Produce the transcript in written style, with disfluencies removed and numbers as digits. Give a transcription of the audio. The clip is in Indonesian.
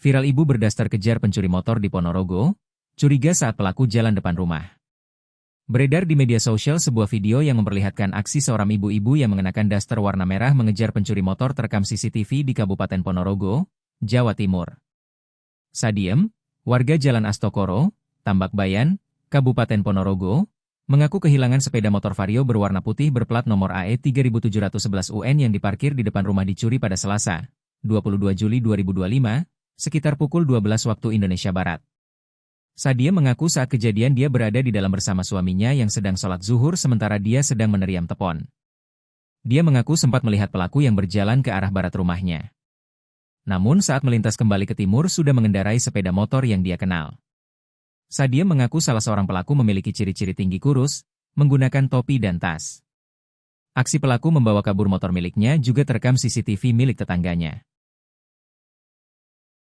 Viral ibu berdaster kejar pencuri motor di Ponorogo, curiga saat pelaku jalan depan rumah. Beredar di media sosial sebuah video yang memperlihatkan aksi seorang ibu-ibu yang mengenakan daster warna merah mengejar pencuri motor terekam CCTV di Kabupaten Ponorogo, Jawa Timur. Sadiem, warga Jalan Astokoro, Tambak Bayan, Kabupaten Ponorogo, mengaku kehilangan sepeda motor Vario berwarna putih berplat nomor AE 3711 UN yang diparkir di depan rumah dicuri pada Selasa, 22 Juli 2025, sekitar pukul 12 waktu Indonesia Barat. Sadia mengaku saat kejadian dia berada di dalam bersama suaminya yang sedang sholat zuhur sementara dia sedang meneriam tepon. Dia mengaku sempat melihat pelaku yang berjalan ke arah barat rumahnya. Namun saat melintas kembali ke timur sudah mengendarai sepeda motor yang dia kenal. Sadia mengaku salah seorang pelaku memiliki ciri-ciri tinggi kurus, menggunakan topi dan tas. Aksi pelaku membawa kabur motor miliknya juga terekam CCTV milik tetangganya.